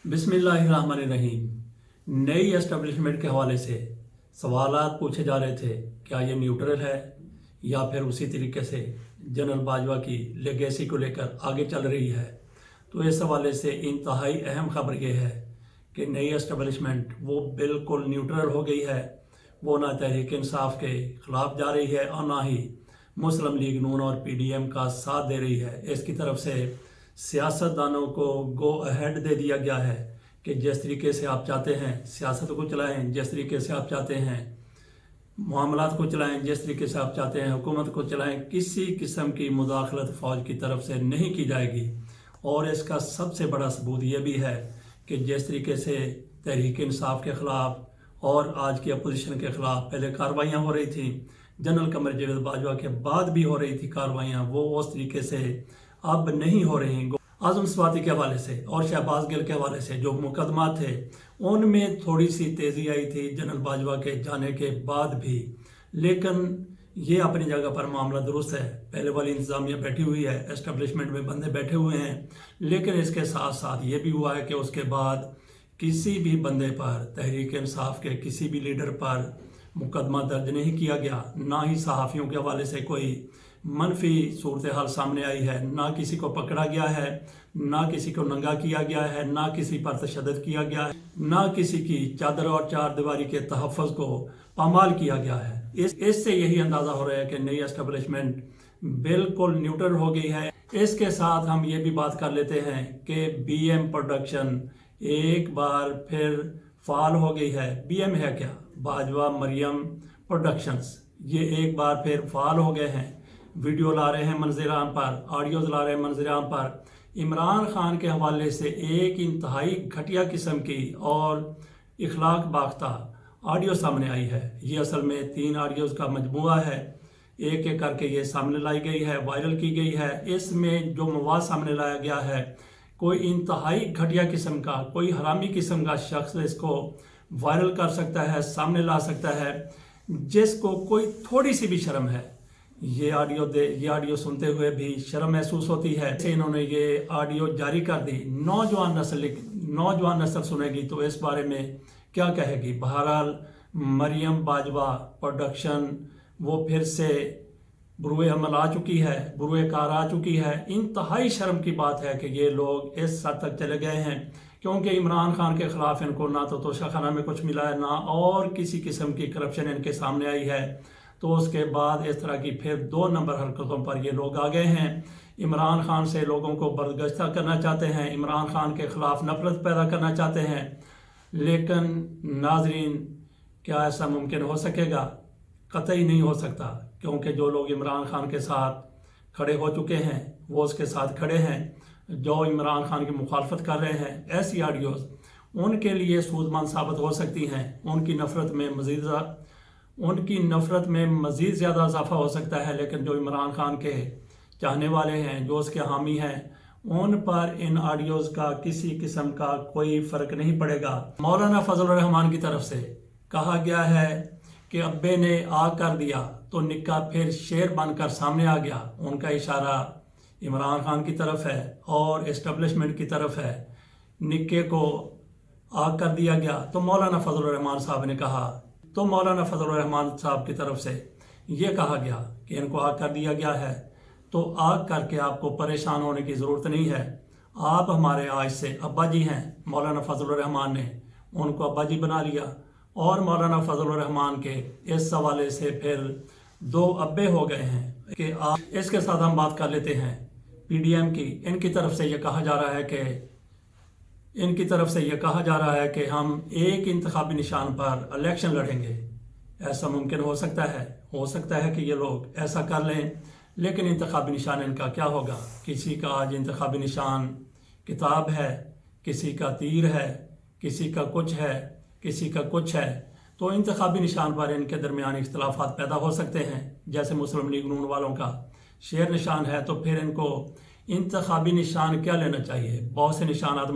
बिस्मिल्लाहिर्रहमानिर्रहीम। नई एस्टेब्लिशमेंट के हवाले से सवालात पूछे जा रहे थे, क्या ये न्यूट्रल है या फिर उसी तरीके से जनरल बाजवा की लेगेसी को लेकर आगे चल रही है। तो इस हवाले से इंतहाई अहम खबर ये है कि नई एस्टेब्लिशमेंट वो बिल्कुल न्यूट्रल हो गई है। वो ना तहरीक इंसाफ के ख़िलाफ़ जा रही है और ना ही मुस्लिम लीग नून और PDM का साथ दे रही है। इसकी तरफ से सियासतदानों को गो अहेड दे दिया गया है कि जिस तरीके से आप चाहते हैं सियासत को चलाएं, जिस तरीके से आप चाहते हैं मामलात को चलाएं, जिस तरीके से आप चाहते हैं हुकूमत को चलाएं, किसी किस्म की मुदाखलत फ़ौज की तरफ से नहीं की जाएगी। और इसका सबसे बड़ा सबूत ये भी है कि जिस तरीके से तहरीक इंसाफ के ख़िलाफ़ और आज की अपोजिशन के ख़िलाफ़ पहले कार्रवाइयाँ हो रही थी, जनरल कमर जावेद बाजवा के बाद भी हो रही थी कार्रवाइयाँ, वो उस तरीके से अब नहीं हो रही हैं। आज़म स्वाति के हवाले से और शहबाज गिल के हवाले से जो मुकदमा थे उनमें थोड़ी सी तेज़ी आई थी जनरल बाजवा के जाने के बाद भी, लेकिन ये अपनी जगह पर मामला दुरुस्त है। पहले वाली इंतज़ामिया बैठी हुई है, एस्टेब्लिशमेंट में बंदे बैठे हुए हैं, लेकिन इसके साथ साथ ये भी हुआ है कि उसके बाद किसी भी बंदे पर, तहरीक इंसाफ के किसी भी लीडर पर मुकदमा दर्ज नहीं किया गया। ना ही सहाफ़ियों के हवाले से कोई मनफी सूरत हाल सामने आई है, ना किसी को पकड़ा गया है, ना किसी को नंगा किया गया है, ना किसी पर तशद्दुद किया गया है, ना किसी की चादर और चार दीवारी के तहफ़्फ़ुज़ को पामाल किया गया है। इससे यही अंदाज़ा हो रहा है कि नई एस्टेब्लिशमेंट बिल्कुल न्यूट्रल हो गई है। इसके साथ हम ये भी बात कर लेते हैं कि BM प्रोडक्शन एक बार फिर फाल हो गई है। BM है क्या? बाजवा मरियम प्रोडक्शंस। ये एक बार फिर फाल हो गए हैं। वीडियो ला रहे हैं मंजरान पर, ऑडियोज़ ला रहे हैं मंजरान पर। इमरान खान के हवाले से एक इंतहाई घटिया किस्म की और इखलाक बाख्ता ऑडियो सामने आई है। ये असल में 3 ऑडियोज़ का मजमूआ है, एक एक करके ये सामने लाई गई है, वायरल की गई है। इसमें जो मवाद सामने लाया गया है, कोई इंतहाई घटिया किस्म का, कोई हरामी किस्म का शख्स इसको वायरल कर सकता है, सामने ला सकता है, जिसको कोई थोड़ी सी भी शर्म है। ये ऑडियो सुनते हुए भी शर्म महसूस होती है। इन्होंने ये ऑडियो जारी कर दी। नौजवान नस्ल सुनेगी तो इस बारे में क्या कहेगी। बहरहाल मरियम बाजवा प्रोडक्शन वो फिर से बुरुए अमल आ चुकी है, बुरुए कार आ चुकी है। इंतहाई शर्म की बात है कि ये लोग इस हद तक चले गए हैं, क्योंकि इमरान खान के ख़िलाफ़ इनको ना तो तोशाखाना में कुछ मिला है, ना और किसी किस्म की करप्शन इनके सामने आई है। तो उसके बाद इस तरह की फिर 2 नंबर हरकतों पर ये लोग आ गए हैं। इमरान खान से लोगों को बर्गश्ता करना चाहते हैं, इमरान खान के ख़िलाफ़ नफरत पैदा करना चाहते हैं। लेकिन नाजरीन, क्या ऐसा मुमकिन हो सकेगा? कतई नहीं हो सकता, क्योंकि जो लोग इमरान खान के साथ खड़े हो चुके हैं वो उसके साथ खड़े हैं। जो इमरान खान की मुखालफत कर रहे हैं, ऐसी ऑडियोज़ उनके लिए सूदमंद साबित हो सकती हैं। उनकी नफ़रत में मज़ीद ज़्यादा इजाफा हो सकता है। लेकिन जो इमरान खान के चाहने वाले हैं, जो उसके हामी हैं, उन पर इन ऑडियोज़ का किसी किस्म का कोई फ़र्क नहीं पड़ेगा। मौलाना फजल रहमान की तरफ से कहा गया है कि अब्बे ने आ कर दिया तो निक्का फिर शेर बनकर सामने आ गया। उनका इशारा इमरान खान की तरफ है और एस्टेब्लिशमेंट की तरफ है। निक्के को आ कर दिया गया तो मौलाना फजल रहमान साहब ने कहा, तो मौलाना फजल रहमान साहब की तरफ से ये कहा गया कि इनको आग कर दिया गया है, तो आग करके आपको परेशान होने की ज़रूरत नहीं है। आप हमारे आज से अब्बा जी हैं। मौलाना फजल रहमान ने उनको अब्बा जी बना लिया और मौलाना फजल रहमान के इस हवाले से फिर 2 अब्बे हो गए हैं कि आप। इसके साथ हम बात कर लेते हैं PDM की। इनकी तरफ से ये कहा जा रहा है कि हम एक इंतखाबी निशान पर इलेक्शन लड़ेंगे। ऐसा मुमकिन हो सकता है कि ये लोग ऐसा कर लें, लेकिन इंतखाबी निशान इनका क्या होगा? किसी का आज इंतखाबी निशान किताब है, किसी का तीर है, किसी का कुछ है, किसी का कुछ है। तो इंतखाबी निशान पर इनके दरमियान इख्तलाफात पैदा हो सकते हैं। जैसे मुस्लिम लीग नून वालों का शेर निशान है, तो फिर इनको इंतखाबी निशान क्या लेना चाहिए? बहुत से निशानात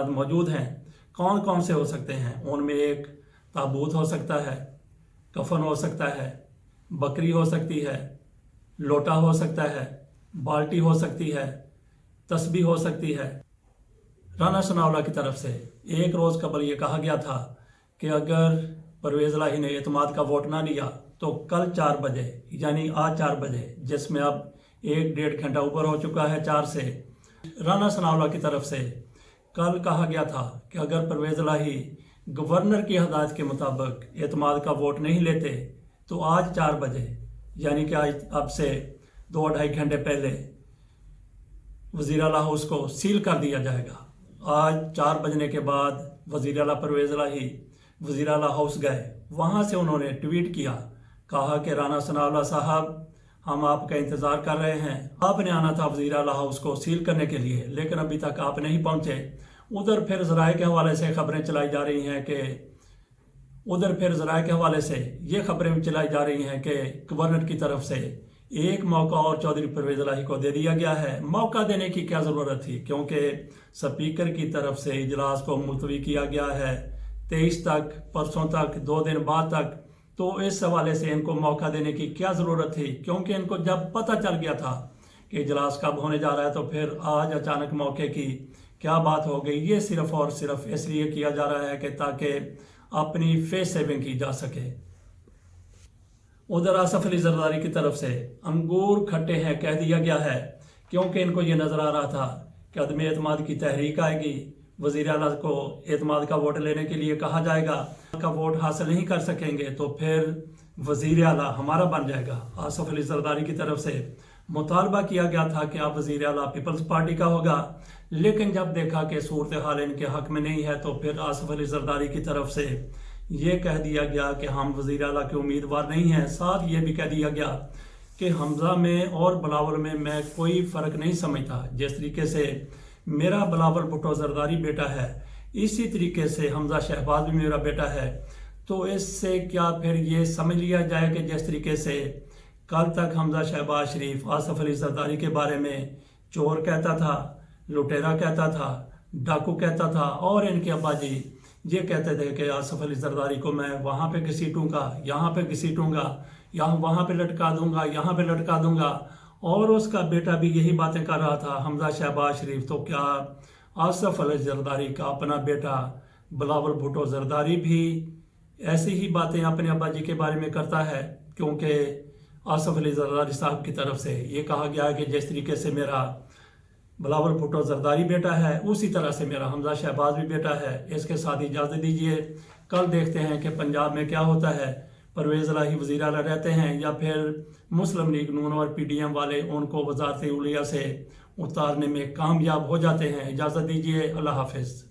मौजूद हैं। कौन कौन से हो सकते हैं? उनमें एक ताबूत हो सकता है, कफन हो सकता है, बकरी हो सकती है, लोटा हो सकता है, बाल्टी हो सकती है, तस्बीह हो सकती है, رانا ثناءاللہ کی طرف سے ایک روز قبل یہ کہا گیا تھا کہ اگر پرویز الہی نے اعتماد کا ووٹ نہ لیا تو کل 4 بجے یعنی آج 4 بجے، جس میں اب 1-1.5 گھنٹہ اوپر ہو چکا ہے 4 سے، رانا ثناءاللہ کی طرف سے کل کہا گیا تھا کہ اگر پرویز الہی گورنر کی ہدایت کے مطابق اعتماد کا ووٹ نہیں لیتے تو آج 4 بجے یعنی کہ آج اب سے 2-2.5 گھنٹے پہلے وزیر اعلیٰ ہاؤس کو سیل کر دیا جائے گا۔ آج 4 بجنے کے بعد وزیر اعلیٰ پرویز الہی وزیر اعلیٰ ہاؤس گئے، وہاں سے انہوں نے ٹویٹ کیا، کہا کہ رانا ثناءاللہ صاحب ہم آپ کا انتظار کر رہے ہیں، آپ نے آنا تھا وزیر اعلیٰ ہاؤس کو سیل کرنے کے لیے لیکن ابھی تک آپ نہیں پہنچے۔ ادھر پھر ذرائع کے حوالے سے خبریں چلائی جا رہی ہیں کہ گورنر کی طرف سے ایک موقع اور چودھری پرویز الہی کو دے دیا گیا ہے۔ موقع دینے کی کیا ضرورت تھی، کیونکہ سپیکر کی طرف سے اجلاس کو ملتوی کیا گیا ہے 23 تک، پرسوں تک، 2 دن بعد تک، تو اس حوالے سے ان کو موقع دینے کی کیا ضرورت تھی، کیونکہ ان کو جب پتہ چل گیا تھا کہ اجلاس کب ہونے جا رہا ہے تو پھر آج اچانک موقع کی کیا بات ہو گئی۔ یہ صرف اور صرف اس لیے کیا جا رہا ہے کہ تاکہ اپنی فیس سیونگ کی جا سکے۔ ادھر آصف علی زرداری کی طرف سے انگور کھٹے ہیں کہہ دیا گیا ہے، کیونکہ ان کو یہ نظر آ رہا تھا کہ عدم اعتماد کی تحریک آئے گی، وزیر اعلیٰ کو اعتماد کا ووٹ لینے کے لیے کہا جائے گا، کا ووٹ حاصل نہیں کر سکیں گے تو پھر وزیر اعلیٰ ہمارا بن جائے گا۔ آصف علی زرداری کی طرف سے مطالبہ کیا گیا تھا کہ آپ وزیر اعلیٰ پیپلز پارٹی کا ہوگا، لیکن جب دیکھا کہ صورتحال ان کے حق میں نہیں ہے تو پھر آصف علی زرداری کی طرف سے یہ کہہ دیا گیا کہ ہم وزیر اعلیٰ کے امیدوار نہیں ہیں۔ ساتھ یہ بھی کہہ دیا گیا کہ حمزہ میں اور بلاول میں کوئی فرق نہیں سمجھتا، جس طریقے سے میرا بلاول بھٹو زرداری بیٹا ہے اسی طریقے سے حمزہ شہباز بھی میرا بیٹا ہے، تو اس سے کیا پھر یہ سمجھ لیا جائے کہ جس طریقے سے کل تک حمزہ شہباز شریف آصف علی زرداری کے بارے میں چور کہتا تھا، لٹیرا کہتا تھا، ڈاکو کہتا تھا، اور ان کے ابا جی یہ کہتے تھے کہ آصف علی زرداری کو میں وہاں پہ گھسیٹوں گا، یہاں پہ گھسیٹوں گا، وہاں پہ لٹکا دوں گا، یہاں پہ لٹکا دوں گا، اور اس کا بیٹا بھی یہی باتیں کر رہا تھا حمزہ شہباز شریف۔ تو کیا آصف علی زرداری کا اپنا بیٹا بلاول بھٹو زرداری بھی ایسی ہی باتیں اپنے ابا جی کے بارے میں کرتا ہے؟ کیونکہ آصف علی زرداری صاحب کی طرف سے یہ کہا گیا کہ جس طریقے سے میرا بلاول بھٹو زرداری بیٹا ہے اسی طرح سے میرا حمزہ شہباز بھی بیٹا ہے۔ اس کے ساتھ اجازت دیجیے، کل دیکھتے ہیں کہ پنجاب میں کیا ہوتا ہے، پرویز الہی وزیر اعلیٰ رہتے ہیں یا پھر مسلم لیگ نون اور پی ڈی ایم والے ان کو وزارت اولیاء سے اتارنے میں کامیاب ہو جاتے ہیں۔ اجازت دیجیے، اللہ حافظ۔